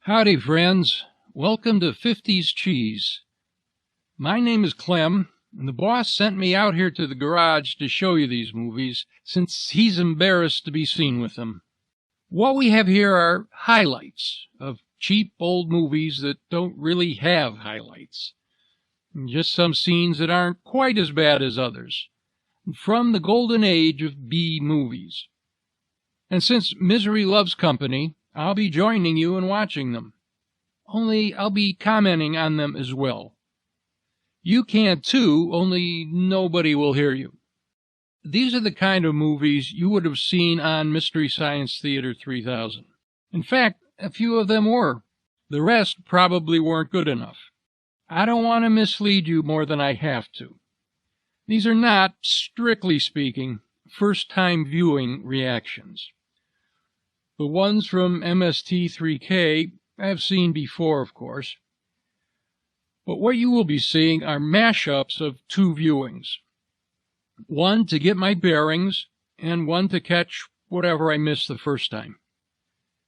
Howdy, friends. Welcome to 50's Cheese. My name is Clem, and the boss sent me out here to the garage to show you these movies, since he's embarrassed to be seen with them. What we have here are highlights of cheap old movies that don't really have highlights. And just some scenes that aren't quite as bad as others. From the golden age of B movies. And since misery loves company, I'll be joining you in watching them. Only I'll be commenting on them as well. You can too, only nobody will hear you. These are the kind of movies you would have seen on Mystery Science Theater 3000. In fact, a few of them were. The rest probably weren't good enough. I don't want to mislead you more than I have to. These are not, strictly speaking, first-time viewing reactions. The ones from MST3K I've seen before, of course. But what you will be seeing are mashups of two viewings. One to get my bearings, and one to catch whatever I missed the first time.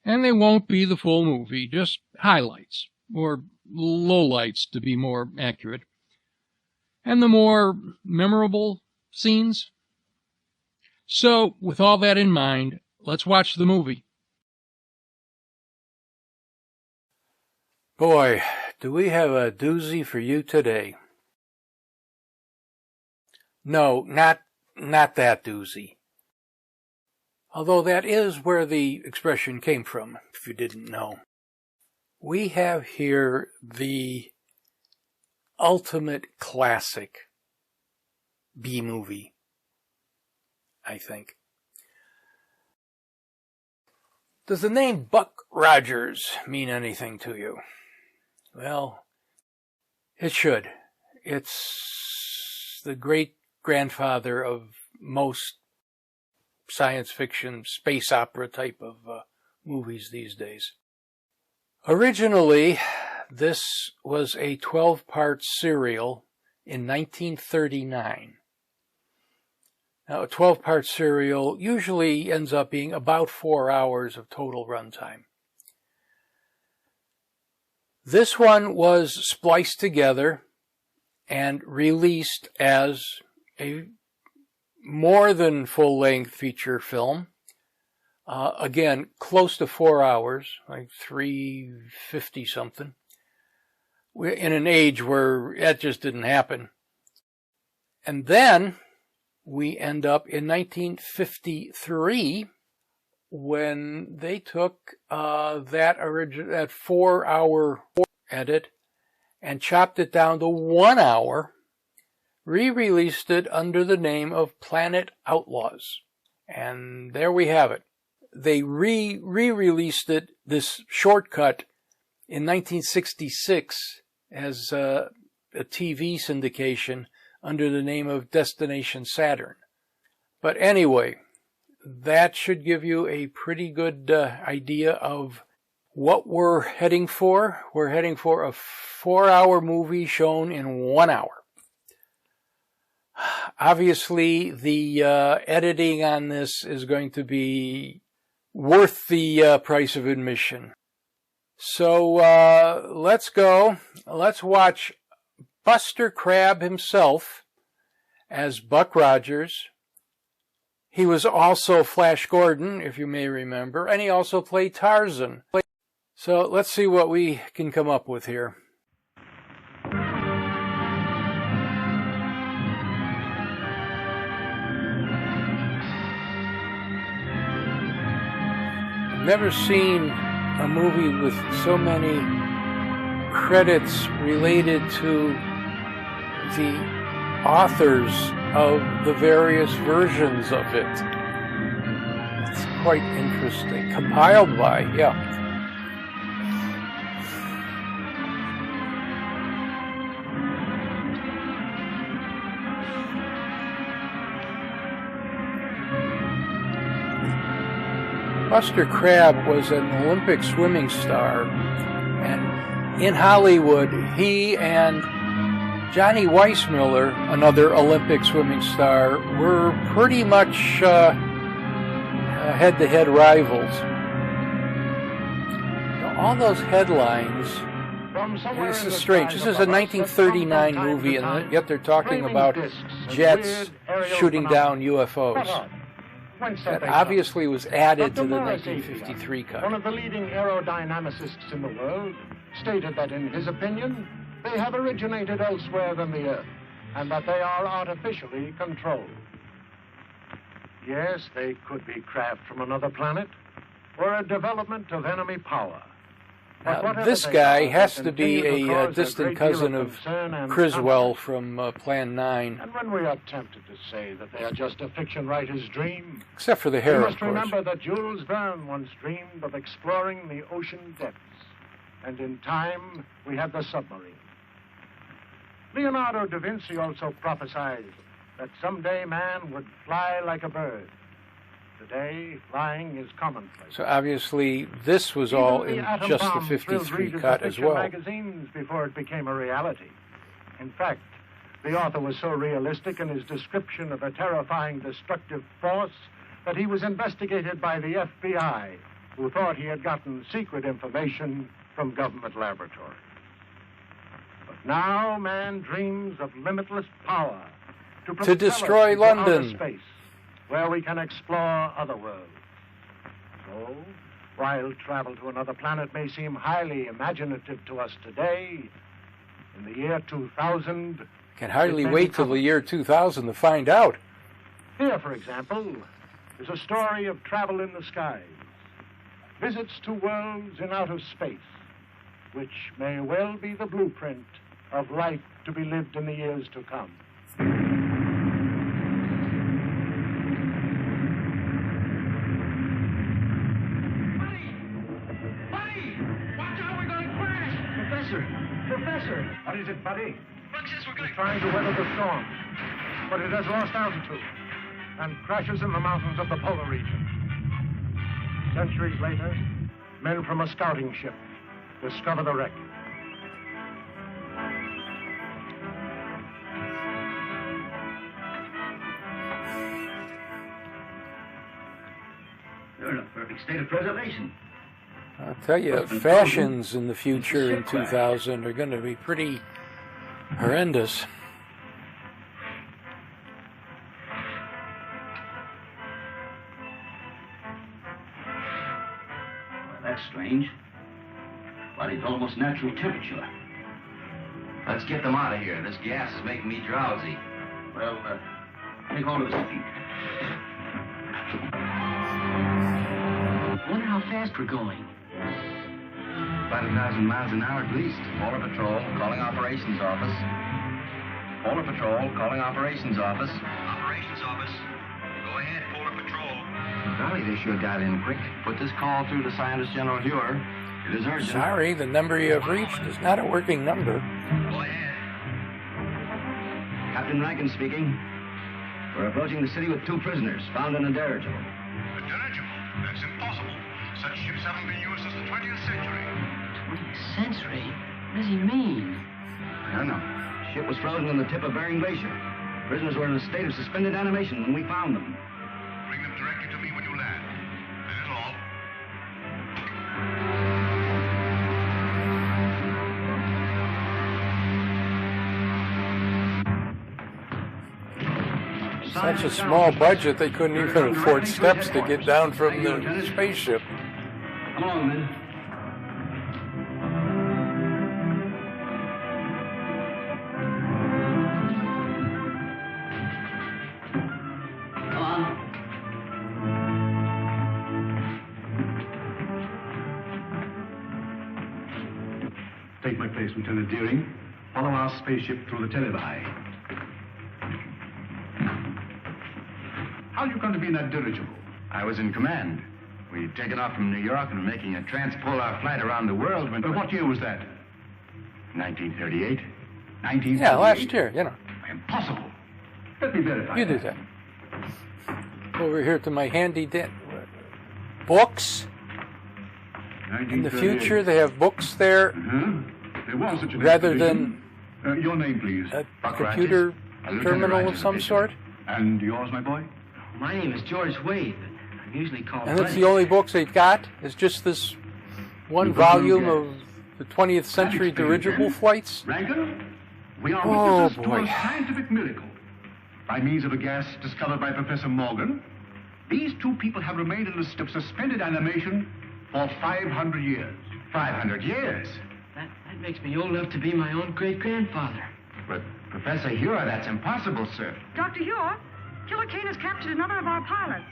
And they won't be the full movie, just highlights, or lowlights to be more accurate. And the more memorable scenes. So, with all that in mind, let's watch the movie. Boy, do we have a doozy for you today. No, not that doozy. Although that is where the expression came from, if you didn't know. We have here the ultimate classic B movie, I think. Does the name Buck Rogers mean anything to you? Well, it should. It's the great-grandfather of most science fiction, space opera type of movies these days. Originally, this was a 12-part serial in 1939. Now, a 12-part serial usually ends up being about 4 hours of total runtime. This one was spliced together and released as a more than full-length feature film. Again, close to 4 hours, like 350 something. We're in an age where that just didn't happen. And then we end up in 1953 when they took that 4-hour edit and chopped it down to 1 hour, re-released it under the name of Planet Outlaws. And there we have it. They re-released it, this shortcut, in 1966 as a TV syndication under the name of Destination Saturn. But anyway, that should give you a pretty good idea of what we're heading for. We're heading for a 4-hour movie shown in 1 hour. Obviously, the editing on this is going to be worth the price of admission. So let's go. Let's watch Buster Crabbe himself as Buck Rogers. He was also Flash Gordon, if you may remember, and he also played Tarzan. So let's see what we can come up with here. I've never seen a movie with so many credits related to the authors of the various versions of it. It's quite interesting. Compiled by, yeah. Buster Crabbe was an Olympic swimming star, and in Hollywood, he and Johnny Weissmuller, another Olympic swimming star, were pretty much head-to-head rivals. All those headlines. This is strange. This is a 1939 movie, and yet they're talking about jets shooting down UFOs. That obviously was added to the 1953 cut. One of the leading aerodynamicists in the world stated that, in his opinion, they have originated elsewhere than the Earth, and that they are artificially controlled. Yes, they could be craft from another planet, or a development of enemy power. Now, this guy has to be a distant cousin of Criswell from Plan 9. And when we are tempted to say that they are just a fiction writer's dream, except for the hair, we of must course. remember that Jules Verne once dreamed of exploring the ocean depths, and in time we had the submarine. Leonardo da Vinci also prophesied that someday man would fly like a bird. Today, flying is commonplace. So obviously, this was all in just the 53 cut as well. Magazines before it became a reality. In fact, the author was so realistic in his description of a terrifying destructive force that he was investigated by the FBI, who thought he had gotten secret information from government laboratories. But now man dreams of limitless power to destroy us into outer London. Space, where we can explore other worlds. So, while travel to another planet may seem highly imaginative to us today, in the year 2000... Can hardly wait till the year 2000 to find out. Here, for example, is a story of travel in the skies, visits to worlds in outer space, which may well be the blueprint of life to be lived in the years to come. Professor! What is it, Buddy? It's trying to weather the storm, but it has lost altitude and crashes in the mountains of the polar region. Centuries later, men from a scouting ship discover the wreck. You're in a perfect state of preservation. I'll tell you, fashions in the future in 2000 are going to be pretty horrendous. Well, that's strange. Body's almost natural temperature. Let's get them out of here. This gas is making me drowsy. Well, take hold of his feet. I wonder how fast we're going. About 1,000 miles an hour at least. Polar Patrol, calling Operations Office. Polar Patrol, calling Operations Office. Operations Office. Go ahead, Polar Patrol. Golly, they sure got in quick. Put this call through to Scientist General Huer. It is urgent. Sorry, the number you have reached is not a working number. Go ahead. Captain Rankin speaking. We're approaching the city with 2 prisoners found in a dirigible. A dirigible? That's impossible. Such ships haven't been used since the 20th century. 20th century? What does he mean? I don't know. Ship was frozen on the tip of Bering Glacier. Prisoners were in a state of suspended animation when we found them. Bring them directly to me when you land. That is all. Such a small budget, they couldn't even afford steps to get down from the spaceship. Come along, men. Come on. Take my place, Lieutenant Deering. Follow our spaceship through the televi. How'd you come to be in that dirigible? I was in command. We'd taken off from New York and were making a transpolar flight around the world when... What year was that? 1938. 1938? Yeah, last year, you know. Impossible. Let me verify. You do that. Over here to my handy books. In the future, they have books there There was such an rather expedition. than your name, please. a computer terminal of some sort. And yours, my boy? My name is George Wade. I'm usually called And that's Buddy. the only books they've got, is just this one volume of the 20th century dirigible flights? Rankin, we are Oh, witnesses to boy. a scientific miracle. By means of a gas discovered by Professor Morgan, these two people have remained in a state of suspended animation for 500 years. 500 years. That makes me old enough to be my own great-grandfather. But, Professor Hure, that's impossible, sir. Dr. Hure, Killer Kane has captured another of our pilots.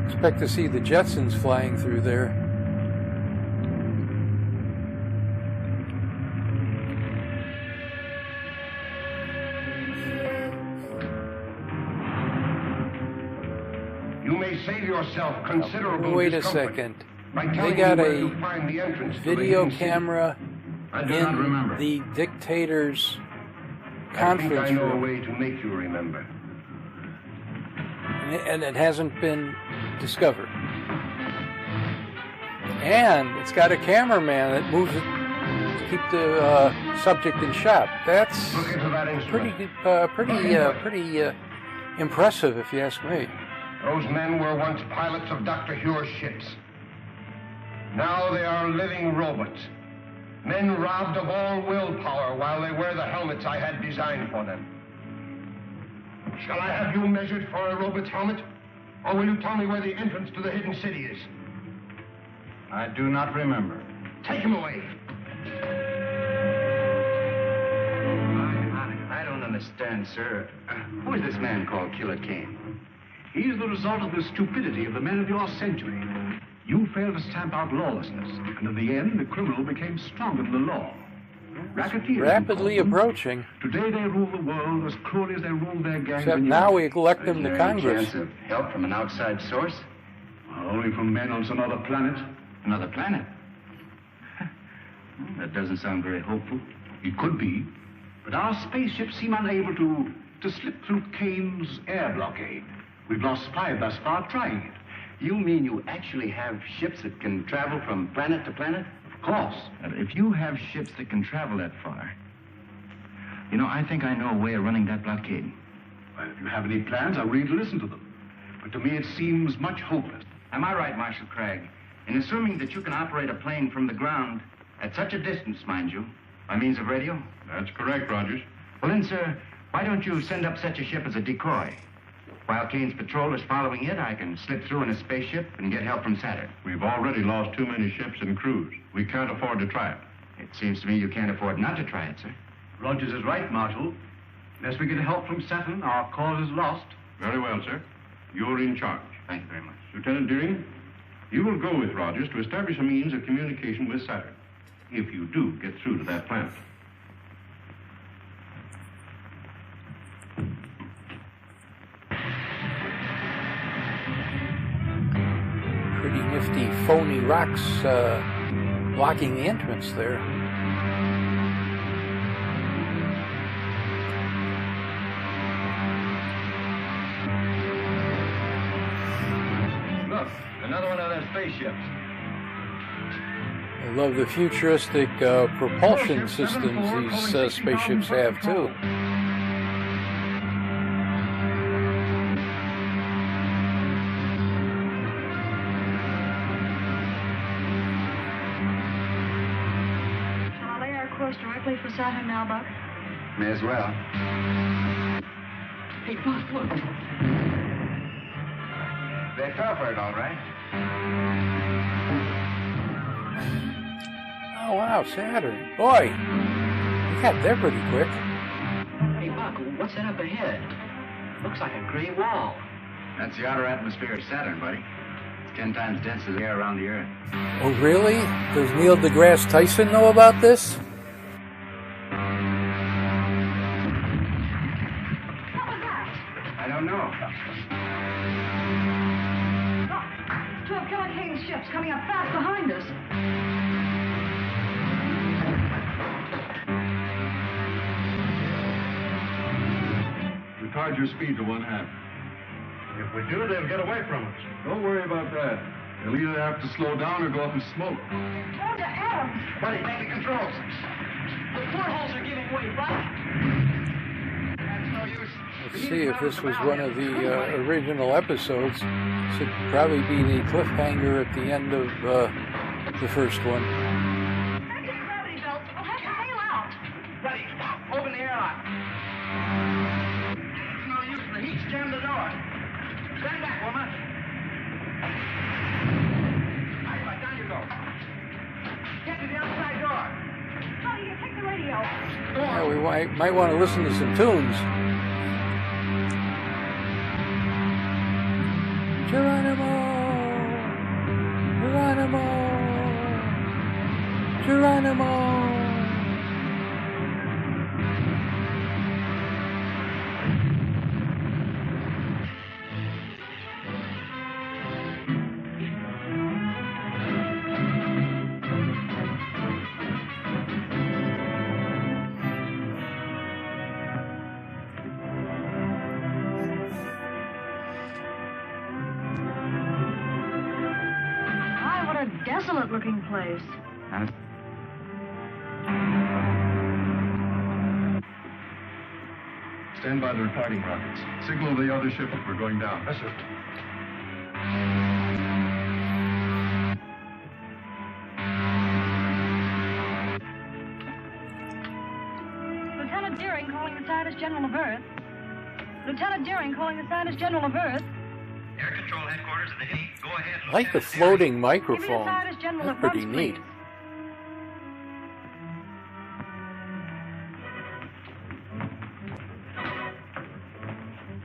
Expect to see the Jetsons flying through there. You may save yourself considerable Wait a discomfort second. by They telling got me where a to find the entrance to the video hidden city. camera I do not remember. in the dictator's I think conference I know a room, way to make you remember. and it hasn't been discovered. And it's got a cameraman that moves it to keep the subject in shot. That's Look into that instrument. pretty impressive, if you ask me. Those men were once pilots of Dr. Hure's ships. Now they are living robots. Men robbed of all willpower while they wear the helmets I had designed for them. Shall I have you measured for a robot's helmet? Or will you tell me where the entrance to the hidden city is? I do not remember. Take him away. I don't understand, sir. Who is this man called Killer Kane? He is the result of the stupidity of the men of your century. You failed to stamp out lawlessness, and in the end, the criminal became stronger than the law. Racketeers. Rapidly you call them. approaching. Today they rule the world as cruelly as they ruled their gangs. Except in now Europe. we elect them Is to there any Congress. chance of help from an outside source? Only from men on some other planet. Another planet? That doesn't sound very hopeful. It could be, but our spaceships seem unable to slip through Kane's air blockade. We've lost 5 thus far trying it. You mean you actually have ships that can travel from planet to planet? Of course. If you have ships that can travel that far, you know, I think I know a way of running that blockade. Well, if you have any plans, I'm ready to listen to them. But to me, it seems much hopeless. Am I right, Marshal Craig, in assuming that you can operate a plane from the ground at such a distance, mind you, by means of radio? That's correct, Rogers. Well then, sir, why don't you send up such a ship as a decoy? While Kane's patrol is following it, I can slip through in a spaceship and get help from Saturn. We've already lost too many ships and crews. We can't afford to try it. It seems to me you can't afford not to try it, sir. Rogers is right, Marshal. Unless we get help from Saturn, our cause is lost. Very well, sir. You're in charge. Thank you very much. Lieutenant Deering, you will go with Rogers to establish a means of communication with Saturn, if you do get through to that planet. Pretty nifty phony rocks blocking the entrance there. Look, another one of those spaceships. I love the futuristic propulsion systems these spaceships have, too. Shall I lay our course directly for Saturn now, Buck? May as well. Hey, Buck, look. They fell for it, all right. Oh, wow, Saturn. Boy, you got there pretty quick. Hey, Buck, what's that up ahead? Looks like a gray wall. That's the outer atmosphere of Saturn, buddy. It's 10 times denser than the air around the Earth. Oh, really? Does Neil deGrasse Tyson know about this? What was that? I don't know. Look, 2 of Killer Kane's ships coming up fast behind us. Retard your speed to 1/2. If we do, they'll get away from us. Don't worry about that. They'll either have to slow down or go up in smoke. Down to Adams. Buddy, take the controls. Let's see if this was one of the original episodes. This would probably be the cliffhanger at the end of the first one. Gravity belt. We'll have to bail out. Ready. Open the airlock. There's no use. The heat's jammed the door. Stand back, woman. Right, down you go. Get to the outside door. Honey, you take the radio. Yeah, we might want to listen to some tunes. Geronimo! Geronimo! Geronimo! Desolate-looking place. Stand by the reporting rockets. Signal the other ship if we're going down. Yes, sir. Lieutenant Deering calling the Scientist General of Earth. Lieutenant Deering calling the Scientist General of Earth. Air Control Headquarters of the Navy. Go ahead. I like the floating microphone. That's pretty neat.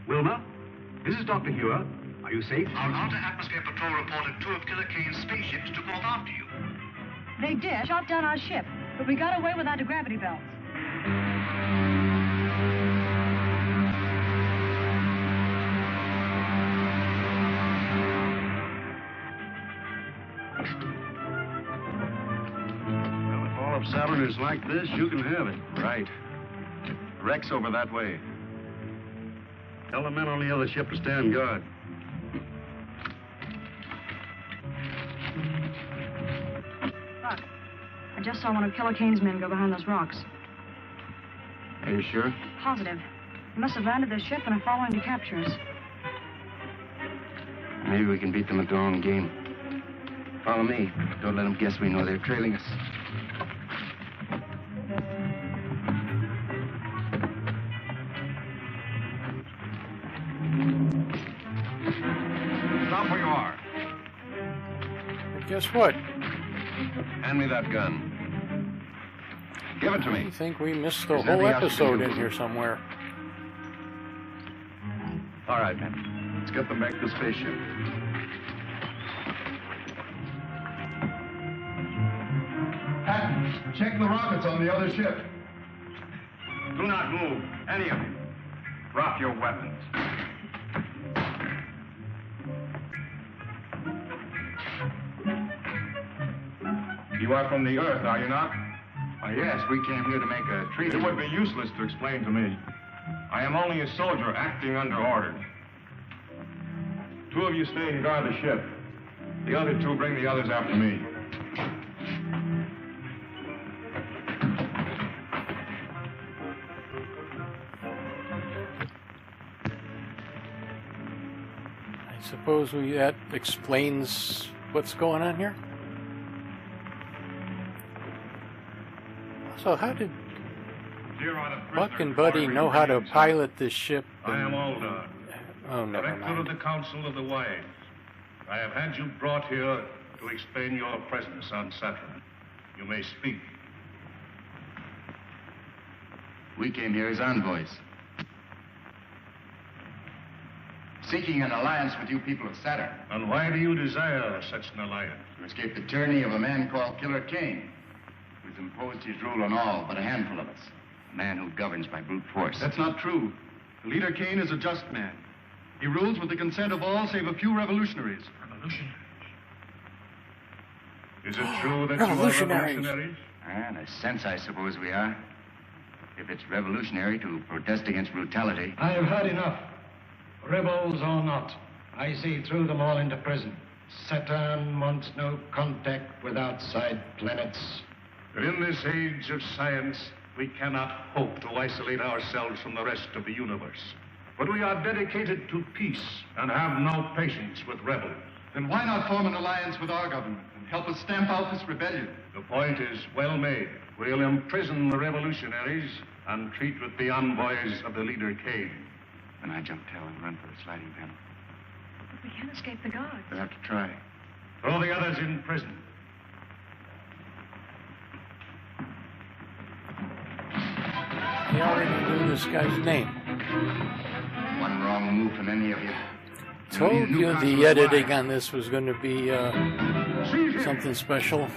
Wilma, this is Dr. Hewer. Are you safe? Our Outer Atmosphere Patrol reported 2 of Killer Kane's spaceships took off after you. They did. Shot down our ship, but we got away without the gravity belts. Well, if all of Saturn is like this, you can have it. Right. Wreck's over that way. Tell the men on the other ship to stand guard. Buck, I just saw one of Killer Kane's men go behind those rocks. Are you sure? Positive. They must have landed their ship and are following to capture us. Maybe we can beat them at their own game. Follow me. Don't let them guess we know they're trailing us. Stop where you are. Guess what? Hand me that gun. Give it to I me. think we missed the There's whole nothing else to episode do. in here somewhere. All right, men. Let's get them back to the spaceship. Patton, check the rockets on the other ship. Do not move, any of you. Drop your weapons. You are from the Earth, are you not? Yes, we came here to make a treaty. It would be useless to explain to me. I am only a soldier acting under orders. 2 of you stay and guard the ship. The other 2 bring the others after me. I suppose that explains what's going on here. So how did Here are the Buck prisoners and Buddy ordering know how to remains. pilot this ship? I am Alda, Oh, never Director of mind. the Council of the Wise. I have had you brought here to explain your presence on Saturn. You may speak. We came here as envoys. Seeking an alliance with you people of Saturn. And why do you desire such an alliance? To escape the tyranny of a man called Killer Kane, who's imposed his rule on all but a handful of us. A man who governs by brute force. That's not true. Leader Kane is a just man. He rules with the consent of all save a few revolutionaries. Revolutionaries? Is it true that you are Revolutionaries. revolutionaries? In a sense, I suppose we are. If it's revolutionary to protest against brutality. I have had enough. Rebels or not, I see through them all into prison. Saturn wants no contact with outside planets. that in this age of science, we cannot hope to isolate ourselves from the rest of the universe. But we are dedicated to peace and have no patience with rebels. Then why not form an alliance with our government and help us stamp out this rebellion? The point is well made. We'll imprison the revolutionaries and treat with the envoys of the leader Kane. Then I jump tail and run for the sliding panel. But we can't escape the guards. We'll have to try. Throw the others in prison. He already knew this guy's name. One wrong move from any of you. Told you the editing on this was going to be something special.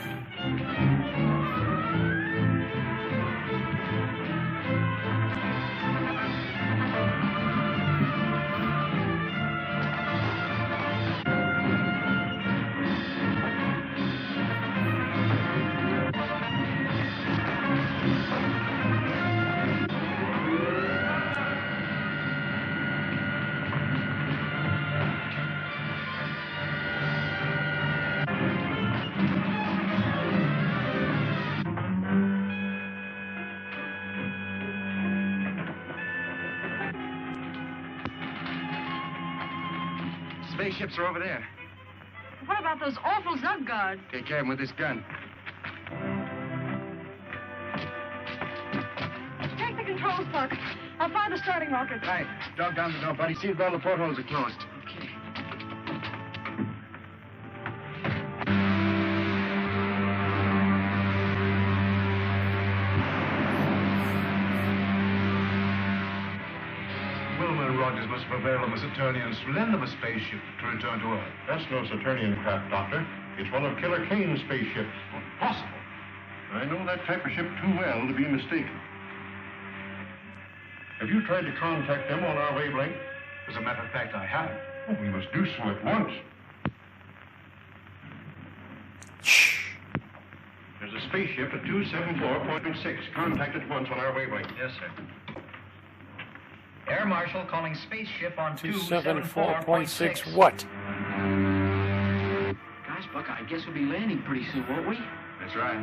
Spaceships are over there. What about those awful Zug guards? Take care of them with this gun. Take the controls, Buck. I'll fire the starting rocket. Right. Drop down the door, buddy. See if all the portholes are closed. Okay. Rogers must prevail on the Saturnians to lend them a spaceship to return to Earth. That's no Saturnian craft, Doctor. It's one of Killer Kane's spaceships. Impossible. I know that type of ship too well to be mistaken. Have you tried to contact them on our wavelength? As a matter of fact, I haven't. Oh, we must do so at once. There's a spaceship at 274.6. Contact at once on our wavelength. Yes, sir. Air Marshal calling spaceship on 274.6 what? Gosh, Buck, I guess we'll be landing pretty soon, won't we? That's right.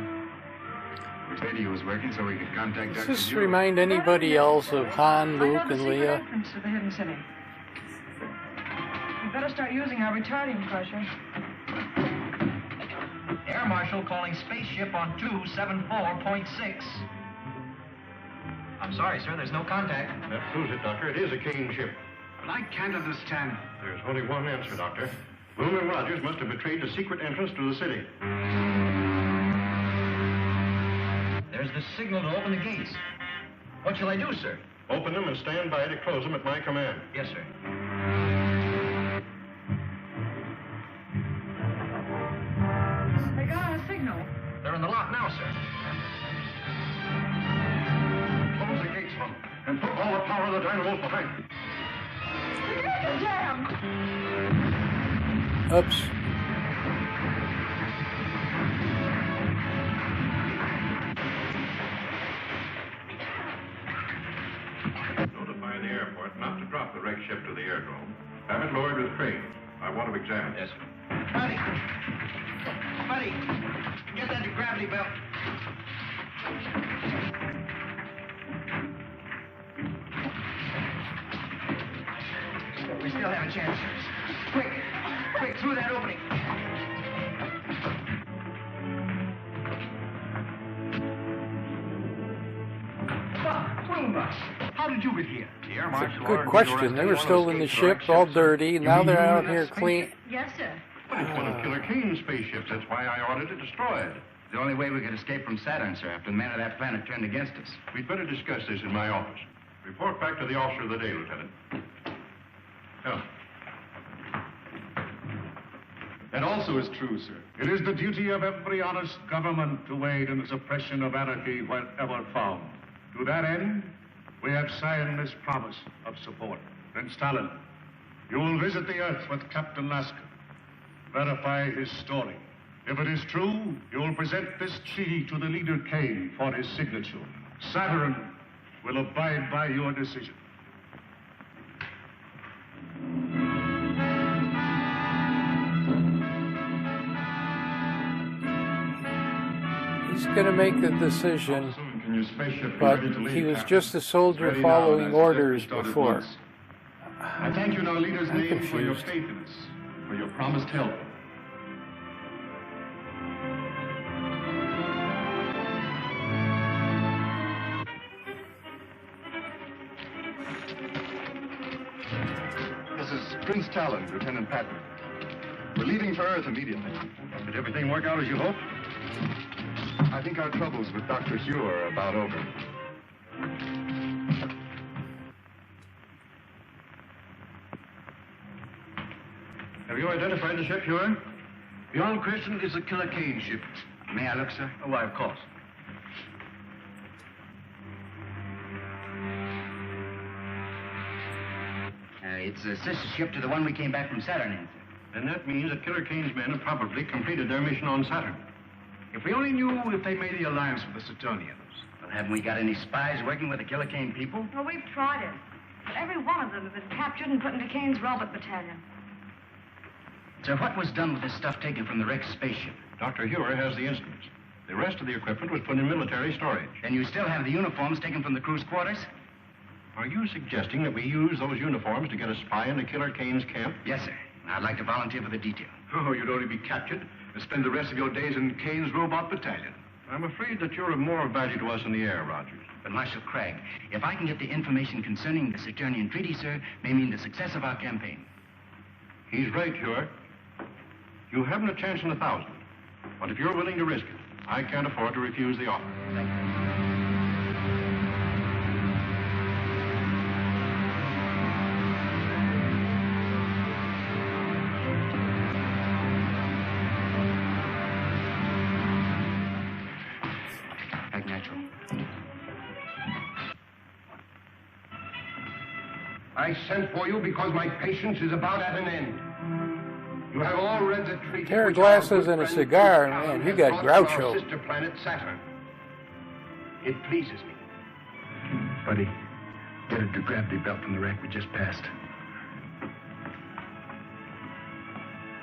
Which radio was working so we could contact Does Dr. this Jewell. remind anybody else of Han, Luke, and Leia? Entrance to the hidden city. We better start using our retarding pressure. Air Marshal calling spaceship on 274.6. I'm sorry, sir, there's no contact. That proves it, Doctor. It is a Kane ship. But I can't understand. There's only one answer, Doctor. Bloom and Rogers must have betrayed the secret entrance to the city. There's the signal to open the gates. What shall I do, sir? Open them and stand by to close them at my command. Yes, sir. They got a signal. They're in the lock now, sir. Close the gates, Mom, and put all the power of the dynamos behind. The gates are jammed. Oops. Notify the airport not to drop the wreck ship to the airdrome. Have it lowered with cranes. I want to examine it. Yes, sir. Buddy! Buddy! Get that gravity belt. We still have a chance. Quick! Quick, through that opening. How did you get here? The Air Marshal Good question. They were still in the ship, all dirty. Now they're out here clean. Yes, sir. But it's one of Killer Kane's spaceships. That's why I ordered it destroyed. The only way we could escape from Saturn, sir, after the men of that planet turned against us. We'd better discuss this in my office. Report back to the officer of the day, Lieutenant. Come. That also is true, sir. It is the duty of every honest government to aid in the suppression of anarchy wherever found. To that end, we have signed this promise of support. Then, Stalin, you will visit the Earth with Captain Lasker. Verify his story. If it is true, you will present this treaty to the leader Kane for his signature. Saturn will abide by your decision. He's going to make a decision, Can your spaceship be but ready to leave, he was Captain? just a soldier Ready now, following and orders started before. once. I thank you in our leader's I'm name for your confused. faith in us, for your promised help. This is Prince Talon, Lieutenant Patton. We're leaving for Earth immediately. Did everything work out as you hoped? I think our troubles with Dr. Hugh are about over. Have you identified the ship, Huron? Beyond question, it's a Killer Kane ship. May I look, sir? Oh, why, of course. It's a sister ship to the one we came back from Saturn in, sir. Then that means that Killer Kane's men have probably completed their mission on Saturn. If we only knew if they made the alliance with the Saturnians. Well, haven't we got any spies working with the Killer Kane people? Well, we've tried it. But every one of them has been captured and put into Kane's robot battalion. Sir, what was done with the stuff taken from the wrecked spaceship? Dr. Huer has the instruments. The rest of the equipment was put in military storage. Then you still have the uniforms taken from the crew's quarters? Are you suggesting that we use those uniforms to get a spy into Killer Kane's camp? Yes, sir. I'd like to volunteer for the detail. Oh, you'd only be captured and spend the rest of your days in Kane's robot battalion. I'm afraid that you're of more value to us in the air, Rogers. But, Marshal Craig, if I can get the information concerning the Saturnian treaty, sir, may mean the success of our campaign. He's right, Huer. You haven't a chance in 1,000. But if you're willing to risk it, I can't afford to refuse the offer. Thank you. Natural. I sent for you because my patience is about at an end. You have all read the treaty. Pair of which our glasses good and a friend cigar, Prince Talon man, you has got brought to Groucho. our sister planet Saturn. It pleases me. Buddy, get a gravity belt from the wreck we just passed.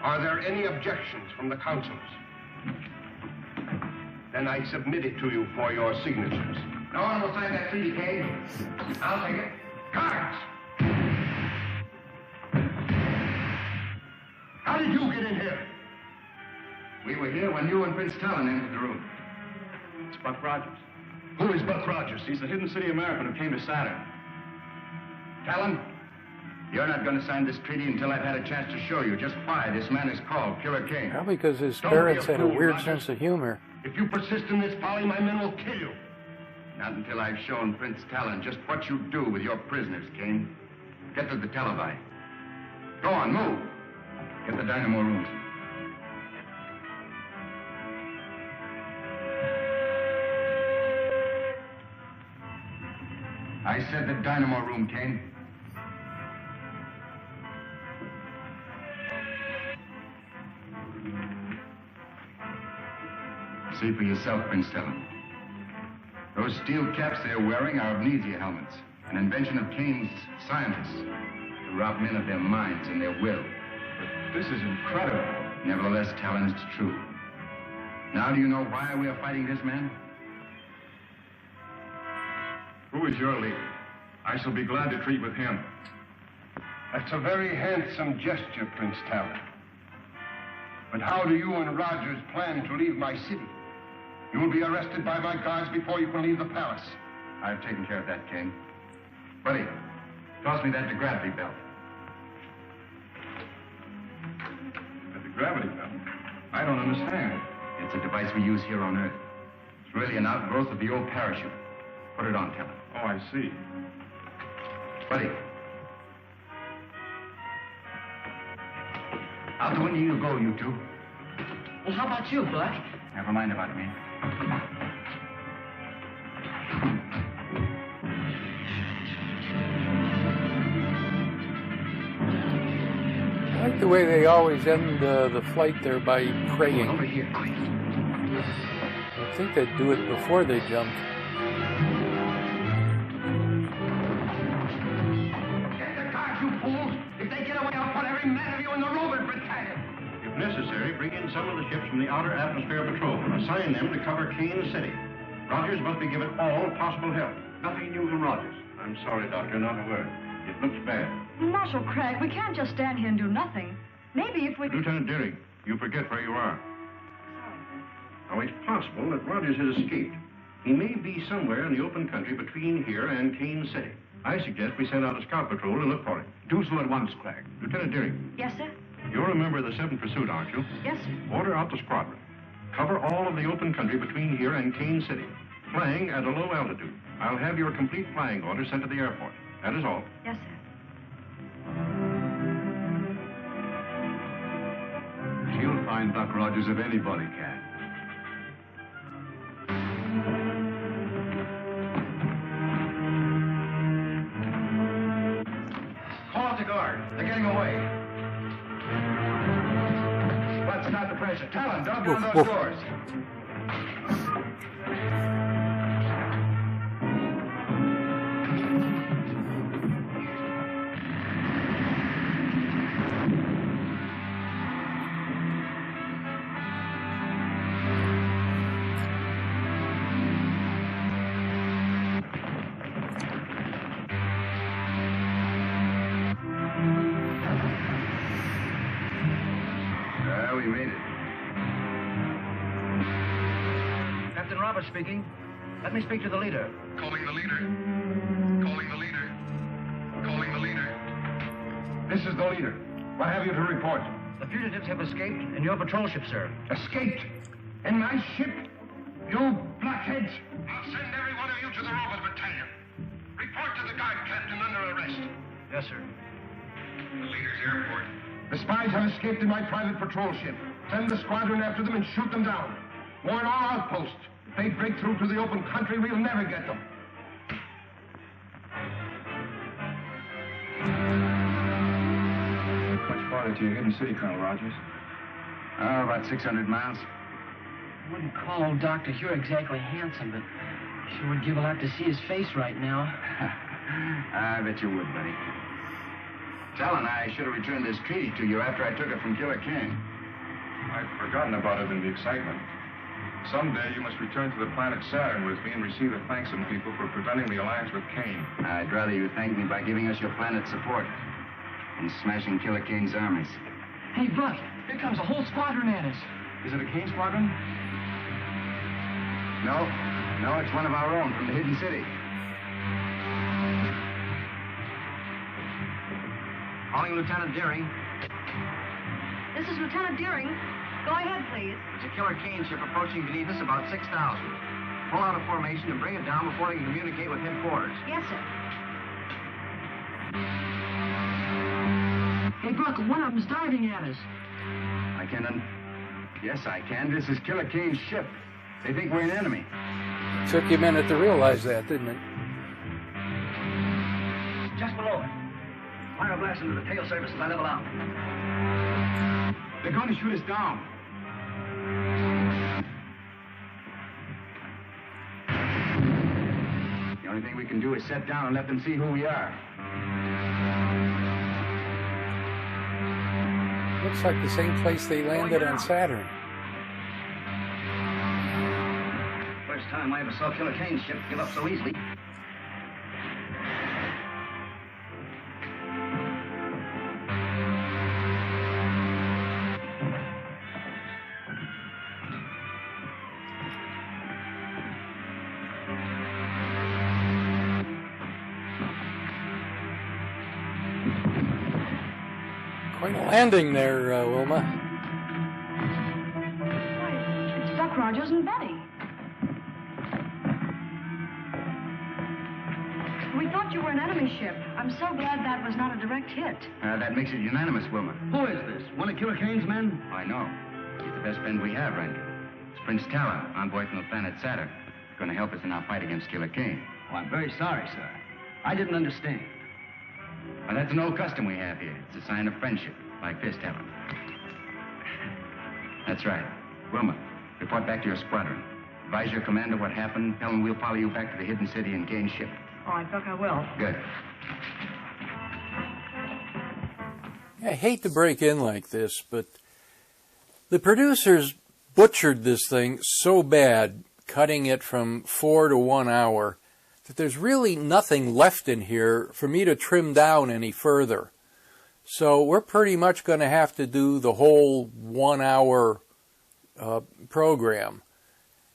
Are there any objections from the councils? Then I submit it to you for your signatures. No one will sign that treaty, Kane. I'll take it. Guards! How did you get in here? We were here when you and Prince Talon entered the room. It's Buck Rogers. Who is Buck Rogers? He's the hidden city American who came to Saturn. Talon, you're not going to sign this treaty until I've had a chance to show you just why this man is called Killer Kane. Probably because his Don't be parents a had a fool, weird Rogers. sense of humor. If you persist in this folly, my men will kill you. Not until I've shown Prince Talon just what you do with your prisoners, Kane. Get to the televi. Go on, move. Get the dynamo rooms. I said the dynamo room, Kane. See for yourself, Prince Talon. Those steel caps they're wearing are amnesia helmets, an invention of Kane's scientists to rob men of their minds and their will. But this is incredible. Nevertheless, Talon, it's true. Now do you know why we are fighting this man? Who is your leader? I shall be glad to treat with him. That's a very handsome gesture, Prince Talon. But how do you and Rogers plan to leave my city? You will be arrested by my guards before you can leave the palace. I've taken care of that, Kane. Buddy, toss me that gravity belt. But the gravity belt? I don't understand. It's a device we use here on Earth. It's really an outgrowth of the old parachute. Put it on, Talon. Oh, I see. Buddy. Out the window you go, you two. Well, how about you, Buck? Never mind about me. I like the way they always end the flight there by praying. Over here, quick. I think they'd do it before they jumped. Get the guards, you fools! If they get away, I'll put every man of you in the robot battalion! If necessary, bring in some of the ship's from the Outer Atmosphere Patrol. Assign them to cover Kane City. Rogers must be given all possible help. Nothing new from Rogers. I'm sorry, Doctor, not a word. It looks bad. Marshal Craig, we can't just stand here and do nothing. Maybe if we... Lieutenant Deering, you forget where you are. Now, it's possible that Rogers has escaped. He may be somewhere in the open country between here and Kane City. I suggest we send out a scout patrol and look for him. Do so at once, Craig. Lieutenant Deering. Yes, sir? You're a member of the 7th Pursuit, aren't you? Yes, sir. Order out the squadron. Cover all of the open country between here and Kane City. Flying at a low altitude. I'll have your complete flying orders sent to the airport. That is all. Yes, sir. She'll find Buck Rogers if anybody can. Call out the guard. They're getting away. Let's start the pressure. Talon, don't get on those doors. We made it. Captain Roberts speaking. Let me speak to the leader. Calling the leader. Calling the leader. Calling the leader. This is the leader. What have you to report? The fugitives have escaped in your patrol ship, sir. Escaped? In my ship? You blockheads! I'll send every one of you to the Rovers Battalion. Report to the guard captain under arrest. Yes, sir. The leader's airport. The spies have escaped in my private patrol ship. Send the squadron after them and shoot them down. Warn all outposts. If they break through to the open country, we'll never get them. Much farther to your hidden city, Colonel Rogers? Oh, about 600 miles. I wouldn't call old Dr. Hugh exactly handsome, but sure would give a lot to see his face right now. I bet you would, buddy. Talon, I should have returned this treaty to you after I took it from Killer King. I'd forgotten about it in the excitement. Someday you must return to the planet Saturn with me and receive the thanks of people for preventing the alliance with Kane. I'd rather you thank me by giving us your planet's support and smashing Killer Kane's armies. Hey, Buck, here comes a whole squadron at us. Is it a Kane squadron? No, it's one of our own from the hidden city. Calling Lieutenant Deering. This is Lieutenant Deering. Go ahead, please. It's a Killer Kane ship approaching beneath us about 6,000. Pull out a formation and bring it down before they can communicate with headquarters. Yes, sir. Hey, Buck, one of them's diving at us. I can. Yes, I can. This is Killer Kane's ship. They think we're an enemy. Took you a minute to realize that, didn't it? Just below it. Fire a blast into the tail surface as I level out. They're going to shoot us down. The only thing we can do is set down and let them see who we are. Looks like the same place they landed on Saturn. First time I ever saw Killer Kane's ship give up so easily. Quite a landing there, Wilma. Why, it's Buck Rogers and Betty. We thought you were an enemy ship. I'm so glad that was not a direct hit. That makes it unanimous, Wilma. Who is this? One of Killer Kane's men? I know. He's the best friend we have, Randy. It's Prince Talon, envoy from the planet Saturn. He's going to help us in our fight against Killer Kane. Oh, I'm very sorry, sir. I didn't understand. Well, that's an old custom we have here. It's a sign of friendship, like this, Talon. That's right. Wilma, report back to your squadron. Advise your commander what happened. Tell him we'll follow you back to the hidden city and Kane's ship. All right, Buck, I will. Good. I hate to break in like this, but the producers butchered this thing so bad, cutting it from 4 to 1 hour, that there's really nothing left in here for me to trim down any further. So we're pretty much going to have to do the whole 1 hour program.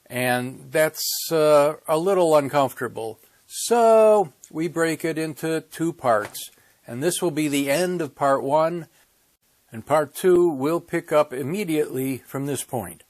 And that's a little uncomfortable. So we break it into 2 parts. And this will be the end of part 1. And part 2 will pick up immediately from this point.